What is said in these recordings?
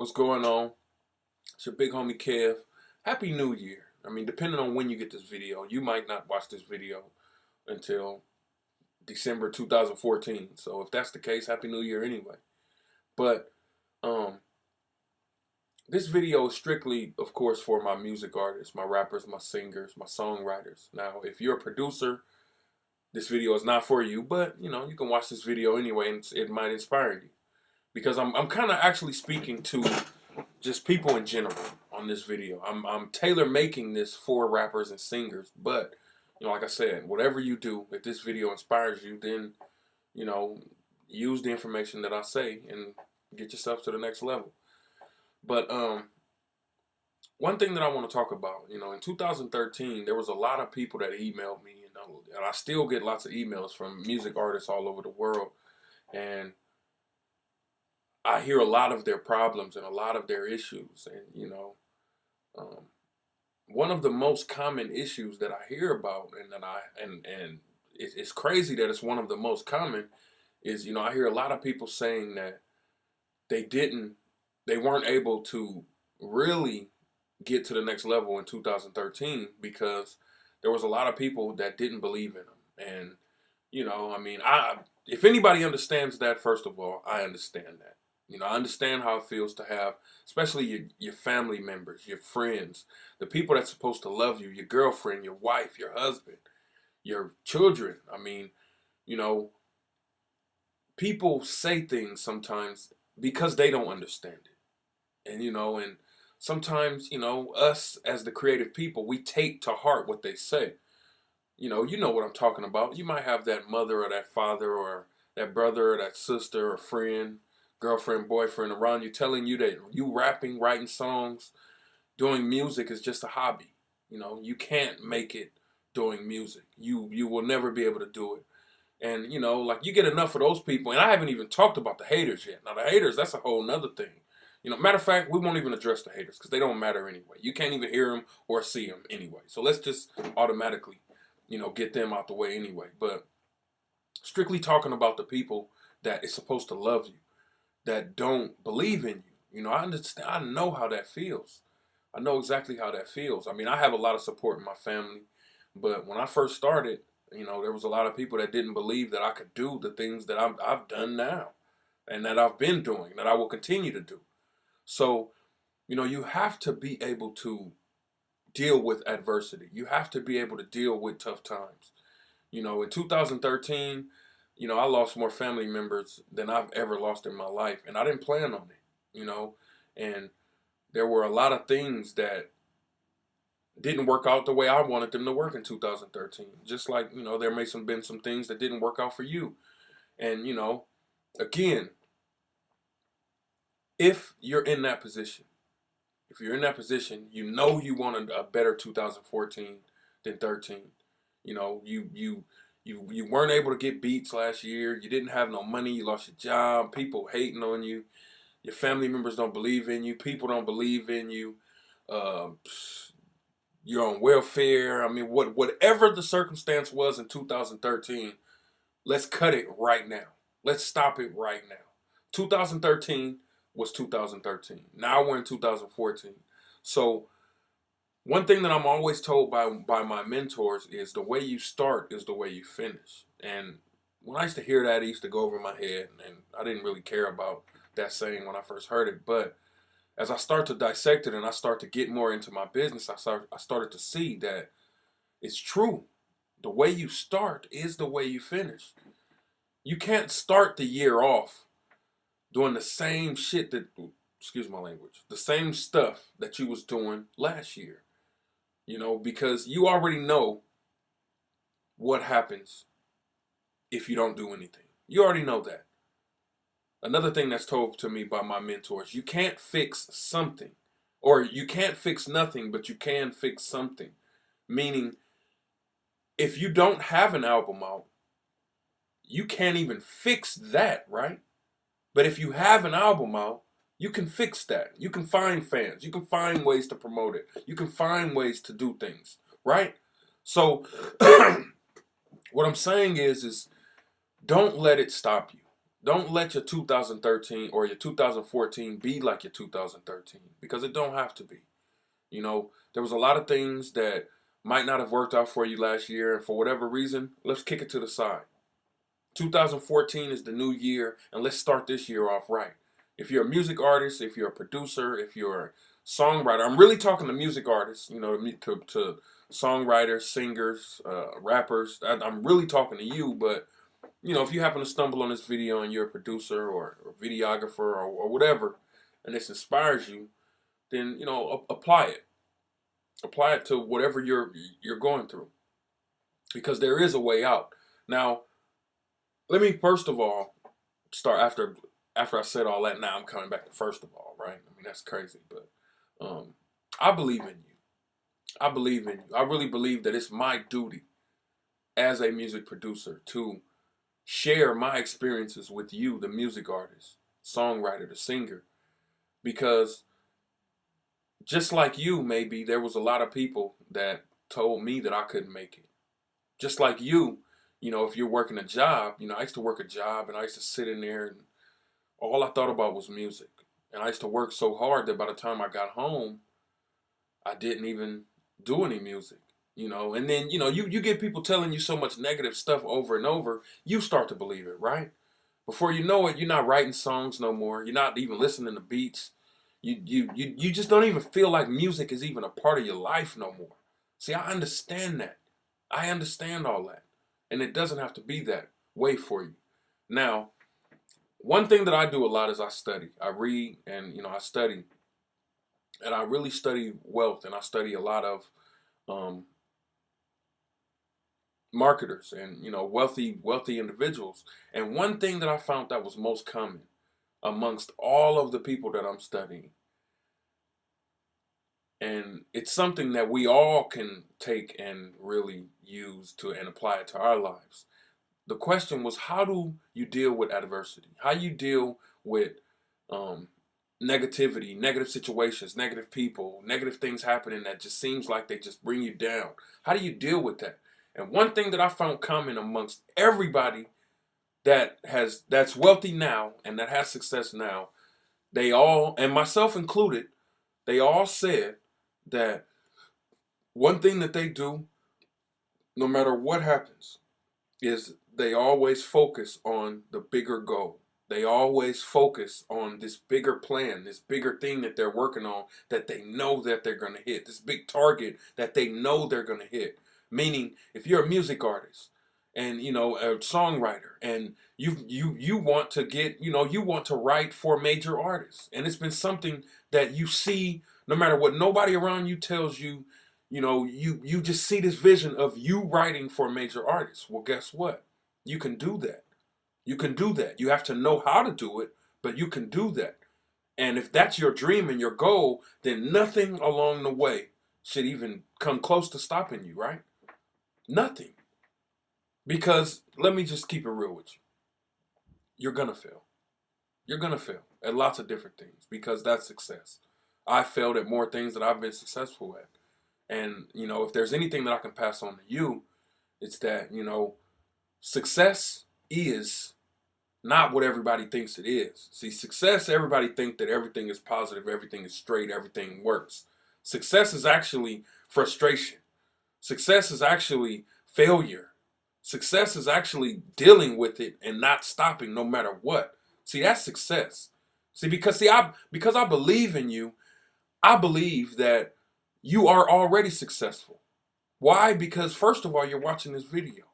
What's going on? It's your big homie Kev. Happy New Year. I mean, depending on when you get this video, you might not watch this video until December 2014. So if that's the case, Happy New Year anyway. But um, this video is strictly, of course, for my music artists, my rappers, my singers, my songwriters. Now, if you're a producer, this video is not for you, but you can watch this video anyway and it might inspire you. Because I'm kind of actually speaking to just people in general on this video. I'm tailor making this for rappers and singers, but like I said, whatever you do, if this video inspires you, then use the information that I say and get yourself to the next level. But one thing that I want to talk about, in 2013, there was a lot of people that emailed me, and I still get lots of emails from music artists all over the world, and I hear a lot of their problems and a lot of their issues, and um, one of the most common issues that I hear about, and it's crazy that it's one of the most common, is I hear a lot of people saying that they didn't, they weren't able to really get to the next level in 2013 because there was a lot of people that didn't believe in them, and I mean, if anybody understands that, first of all, I understand that. I understand how it feels to have, especially your family members, your friends, the people that's supposed to love you, your girlfriend, your wife, your husband, your children. I mean, you know, people say things sometimes because they don't understand it. And sometimes, us as the creative people, we take to heart what they say. You know what I'm talking about. You might have that mother or that father or that brother or that sister or friend, girlfriend, boyfriend around you telling you that you rapping, writing songs, doing music is just a hobby. You can't make it doing music. You will never be able to do it. And like you get enough of those people, and I haven't even talked about the haters yet. Now the haters, that's a whole nother thing. Matter of fact, we won't even address the haters because they don't matter anyway. You can't even hear them or see them anyway. So let's just automatically, get them out the way anyway. But strictly talking about the people that is supposed to love you, that don't believe in you. I understand. I know how that feels. I know exactly how that feels. I mean, I have a lot of support in my family, but when I first started, there was a lot of people that didn't believe that I could do the things that I've done now, and that I've been doing, that I will continue to do. So, you have to be able to deal with adversity. You have to be able to deal with tough times. In 2013, I lost more family members than I've ever lost in my life, and I didn't plan on it. And there were a lot of things that didn't work out the way I wanted them to work in 2013. Just like, there may have been some things that didn't work out for you. And, again, if you're in that position, you want a better 2014 than 13. You weren't able to get beats last year. You didn't have no money. You lost your job. People hating on you. Your family members don't believe in you. People don't believe in you. Uh, you're on welfare. I mean, whatever the circumstance was in 2013, let's cut it right now. Let's stop it right now. 2013 was 2013. Now we're in 2014. So one thing that I'm always told by my mentors is the way you start is the way you finish. And when I used to hear that, it used to go over my head, and I didn't really care about that saying when I first heard it. But as I start to dissect it and I start to get more into my business, I started to see that it's true. The way you start is the way you finish. You can't start the year off doing the same shit that, excuse my language, the same stuff that you was doing last year. Because you already know what happens if you don't do anything. You already know that. Another thing that's told to me by my mentors, you can't fix something, or you can't fix nothing, but you can fix something. Meaning, if you don't have an album out, you can't even fix that, right? But if you have an album out, you can fix that. You can find fans. You can find ways to promote it. You can find ways to do things, right? So, what I'm saying is don't let it stop you. Don't let your 2013 or your 2014 be like your 2013, because it don't have to be. You know, there was a lot of things that might not have worked out for you last year, and for whatever reason, let's kick it to the side. 2014 is the new year, and let's start this year off right. If you're a music artist, if you're a producer, if you're a songwriter, I'm really talking to music artists, you know, to songwriters, singers, rappers. I'm really talking to you, but you know, if you happen to stumble on this video and you're a producer or videographer or whatever, and this inspires you, then you know, apply it. Apply it to whatever you're going through, because there is a way out. Now, let me first of all start after I said all that. Now I'm coming back to first of all, right? I mean, that's crazy, but I believe in you. I believe in you. I really believe that it's my duty as a music producer to share my experiences with you, the music artist, songwriter, the singer, because just like you, maybe there was a lot of people that told me that I couldn't make it. Just like you know, if you're working a job, you know, I used to work a job and I used to sit in there and all I thought about was music. And I used to work so hard that by the time I got home, I didn't even do any music. You know, and then, you know, you get people telling you so much negative stuff over and over, you start to believe it, right? Before you know it, you're not writing songs no more. You're not even listening to beats. You just don't even feel like music is even a part of your life no more. See, I understand that. I understand all that. And it doesn't have to be that way for you. Now, one thing that I do a lot is I study. I read and, you know, I study. And I really study wealth, and I study a lot of um, marketers and, you know, wealthy individuals. And one thing that I found that was most common amongst all of the people that I'm studying, and it's something that we all can take and really use to and apply it to our lives. The question was, how do you deal with adversity? How you deal with um, negativity, negative situations, negative people, negative things happening that just seems like they just bring you down? How do you deal with that? And one thing that I found common amongst everybody that's wealthy now and that has success now, they all, and myself included, they all said that one thing that they do, no matter what happens, is they always focus on the bigger goal. They always focus on this bigger plan, this bigger thing that they're working on that they know that they're going to hit, this big target that they know they're going to hit. Meaning, if you're a music artist and you know a songwriter and you want to get, you know, you want to write for major artists, and it's been something that you see no matter what nobody around you tells you, you know, you just see this vision of you writing for major artists. Well, guess what? You can do that. You can do that. You have to know how to do it, but you can do that. And if that's your dream and your goal, then nothing along the way should even come close to stopping you, right? Nothing. Because let me just keep it real with you. You're gonna fail. You're gonna fail at lots of different things because that's success. I failed at more things that I've been successful at. And, you know, if there's anything that I can pass on to you, it's that, you know, success is not what everybody thinks it is. See, success, everybody think that everything is positive, everything is straight, everything works. Success is actually frustration. Success is actually failure. Success is actually dealing with it and not stopping no matter what. See, that's success. See, because I believe in you, I believe that you are already successful. Why? Because first of all, you're watching this video.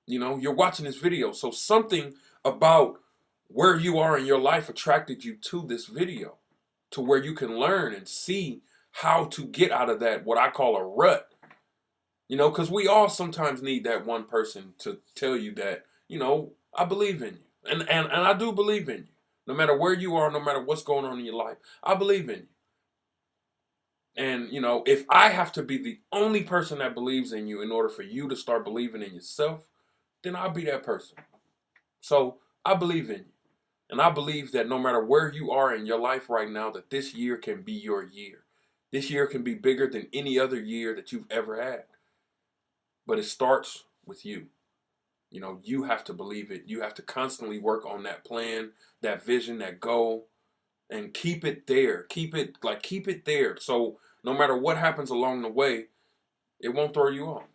You know, you're watching this video. So something about where you are in your life attracted you to this video, to where you can learn and see how to get out of that, what I call a rut. You know, because we all sometimes need that one person to tell you that, you know, I believe in you. And I do believe in you. No matter where you are, no matter what's going on in your life, I believe in you. And, you know, if I have to be the only person that believes in you in order for you to start believing in yourself, then I'll be that person. So I believe in you. And I believe that no matter where you are in your life right now, that this year can be your year. This year can be bigger than any other year that you've ever had. But it starts with you. You know, you have to believe it. You have to constantly work on that plan, that vision, that goal, and keep it there. Keep it there. So no matter what happens along the way, it won't throw you off.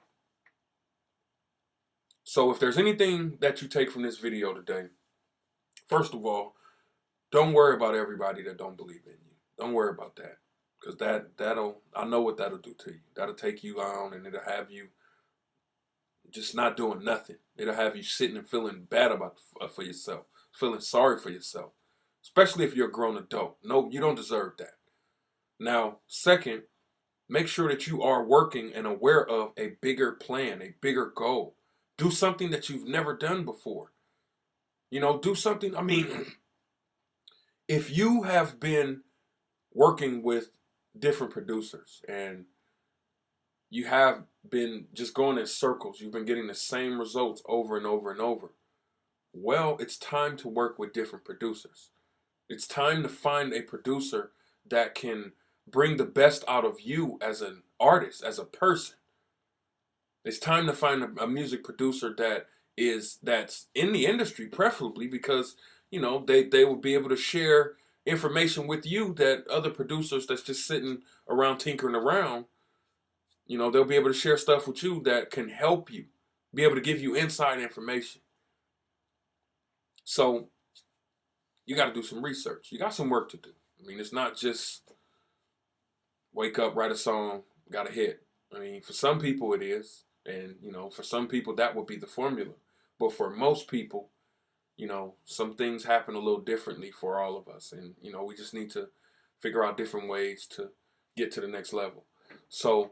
So if there's anything that you take from this video today, first of all, don't worry about everybody that don't believe in you. Don't worry about that. Because that'll, I know what that'll do to you. That'll take you on, and it'll have you just not doing nothing. It'll have you sitting and feeling bad about for yourself, feeling sorry for yourself, especially if you're a grown adult. No, you don't deserve that. Now, second, make sure that you are working and aware of a bigger plan, a bigger goal. Do something that you've never done before. You know, do something. I mean, if you have been working with different producers and you have been just going in circles, you've been getting the same results over and over and over, well, it's time to work with different producers. It's time to find a producer that can bring the best out of you as an artist, as a person. It's time to find a music producer that's in the industry, preferably, because you know they will be able to share information with you that other producers that's just sitting around tinkering around, you know, they'll be able to share stuff with you that can help you, be able to give you inside information. So you got to do some research. You got some work to do. I mean, it's not just wake up, write a song, got a hit. I mean, for some people it is. And, you know, for some people that would be the formula. But for most people, you know, some things happen a little differently for all of us. And, you know, we just need to figure out different ways to get to the next level. So,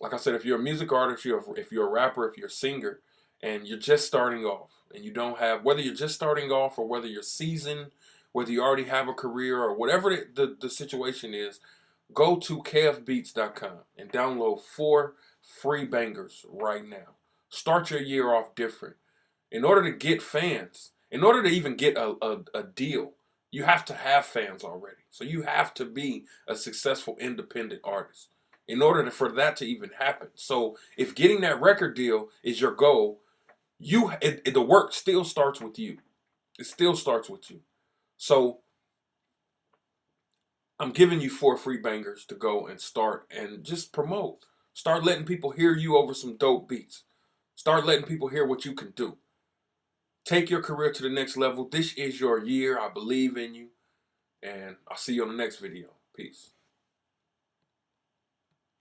like I said, if you're a music artist, if you're a rapper, if you're a singer, and you're just starting off, and you don't have, whether you're just starting off or whether you're seasoned, whether you already have a career or whatever the situation is, go to kfbeats.com and download 4 free bangers right now. Start your year off different. In order to get fans, in order to even get a deal, you have to have fans already. So you have to be a successful independent artist in order for that to even happen. So if getting that record deal is your goal, the work still starts with you. It still starts with you. So I'm giving you 4 free bangers to go and start and just promote. Start letting people hear you over some dope beats. Start letting people hear what you can do. Take your career to the next level. This is your year. I believe in you. And I'll see you on the next video. Peace.